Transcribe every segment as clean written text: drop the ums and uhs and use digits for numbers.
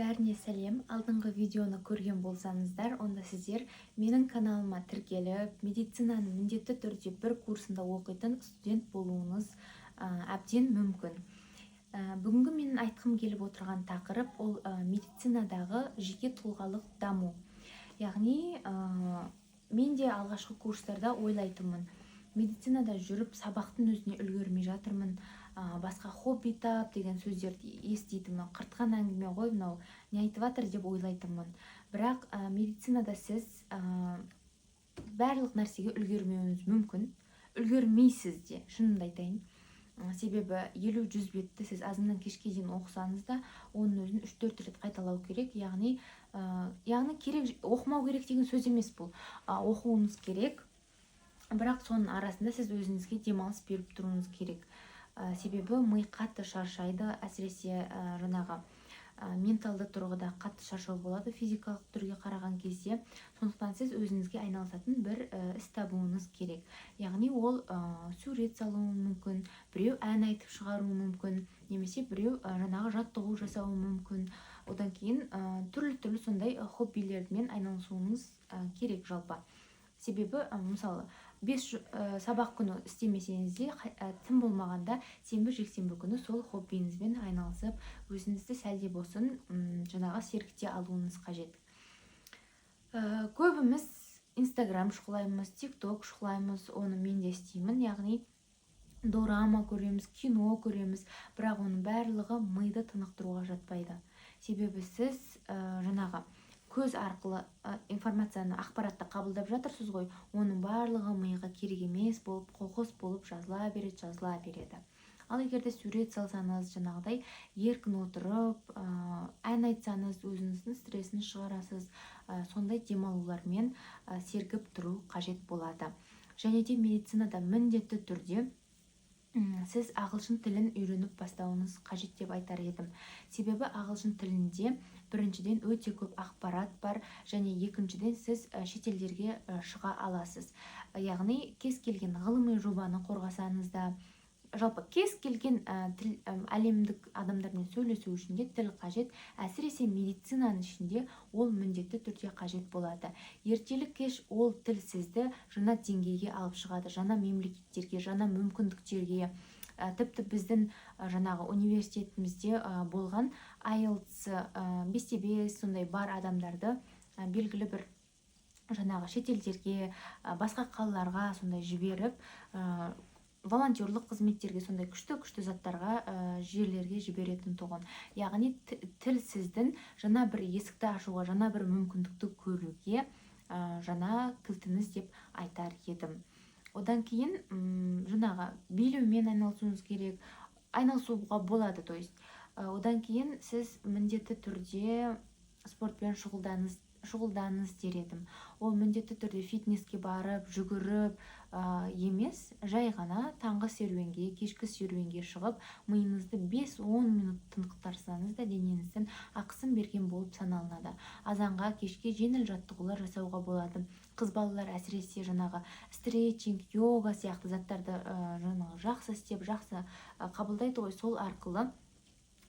Бәріне сәлем. Алдыңғы видеоны көрген болсаңыздар, онда сіздер менің каналыма тіркеліп, медицинаның міндетті түрде бір курсында оқитын студент болуыңыз әбден мүмкін. Бүгінгі менің айтқым келіп отырған тақырып ол медицинадағы жеке тұлғалық даму. Яғни мен де алғашқы курстарда ойлайтынмын, медицинада жүріп сабақтың өзіне үлгермей жатырмын, басқа хобби тап деген сөздерді еститінмін. Қыртқан әңгіме ғой мынау, не айтып жатыр деп ойлайтынмын. Бірақ медицинада сіз барлық нәрсеге үлгермеуіңіз мүмкін, үлгермейсіз де, шынымды айтайын. Себебі 50-100 бетті сіз азаннан кешке дейін оқысаңыз да, оның өзін 3-4 рет қайталау керек. Яғни керек, оқымау керек деген сөз емес бұл. Оқуыңыз керек, бірақ соның арасында сіз өзіңізге демалыс беріп тұруыңыз керек. Себебі ми қатты шаршайды, әсіресе менталды тұрғыда қатты шаршау болады физикалық түрге қараған кезде. Сондықтан сіз өзіңізге айналысатын бір іс табуыңыз керек. Яғни ол сурет салуы мүмкін, біреу ән айтып шығаруы мүмкін, немесе біреу жаттығу жасауы мүмкін. Одан кейін түрлі сондай хоббилермен айналысуыңыз керек жалпы. Себебі мысалы 5 сабақ күні істемесеңіз де, тым болмағанда сенбі-жексенбі күні сол хоббиіңізбен айналысып, өзіңізді сәлде болсын сергіте алуыңыз қажет. Көбіміз Instagram шұқылаймыз, TikTok шұқылаймыз, оны мен де істеймін. Яғни дорама көреміз, кино көреміз, бірақ оның барлығы миды тынықтыруға жатпайды. Себебі сіз көз арқылы информацияны, ақпаратты қабылдап жатырсыз ғой, оның барлығы миға керек емес болып, қоқыс болып жазыла береді. Ал егерде сурет салсаңыз, еркін отырып, ән айтсаңыз, өзіңіздің стрессін шығарасыз, сондай демалулармен сергіп тұру қажет болады. Және де медицинада міндетті түрде сіз ағылшын тілін үйреніп бастауыңыз қажет деп айтар едім. Себебі ағылшын тілінде біріншіден өте көп ақпарат бар, және екіншіден сіз шетелдерге шыға аласыз. Яғни кез келген ғылыми жобаны қорғасаңыз да, жалпы кез келген әлемдік адамдармен сөйлесу үшін де тіл қажет. Әсіресе медицинаның ішінде ол міндетті түрде қажет болады. Ертелі кеш ол тіл сізді жаңа деңгейге алып шығады, жаңа мемлекеттерге, жаңа мүмкіндіктерге. Тіпті біздің университетімізде болған IELTS 5-5 сондай бар адамдарды белгілі бір шетелдерге, басқа қалаларға сондай жіберіп, волонтерлық қызметтерге, сондай күшті заттарға, жерлерге жіберетін тұғын. Яғни тіл сіздің жаңа бір есікті ашуға, жаңа бір мүмкіндікті көруге жаңа кілтіңіз деп айтар едім. Одан кейін билеумен айналысуыңыз керек, айналысуға болады, то есть. Одан кейін сіз міндетті түрде спортпен шұғылданыңыз дер едім. Ол міндетті түрде фитнеске барып, жүгіріп емес, жай ғана таңғы серуенге, кешкі серуенге шығып, миыңызды 5-10 минут тынықтырсаңыз да денеңіздің ақысын берген болып саналынады. Азанға, кешке жеңіл жаттығулар жасауға болады. Қыз балалар әсіресе стретчинг, йога сияқты заттарды жақсы істеп, жақсы қабылдайды ғой, сол арқылы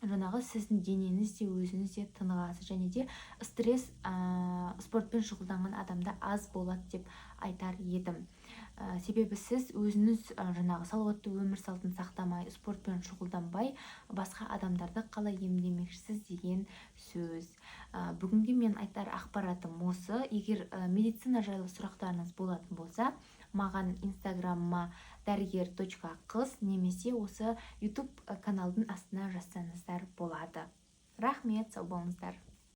сіздің денеңіз де, өзіңіз де тынығасыз, және де стресс спортпен шұғылданған адамда аз болады деп айтар едім. Себебі сіз өзіңіз салауатты өмір салтын сақтамай, спортпен шұғылданбай, басқа адамдарды қалай емдемекшісіз деген сөз. Бүгінге мен айтар ақпаратым осы. Егер медицина жайлы сұрақтарыңыз болатын болса, маған инстаграмма darger.qiz немесе осы YouTube каналдың астына жазсаңыздар болады. Рахмет, сау болыңыздар.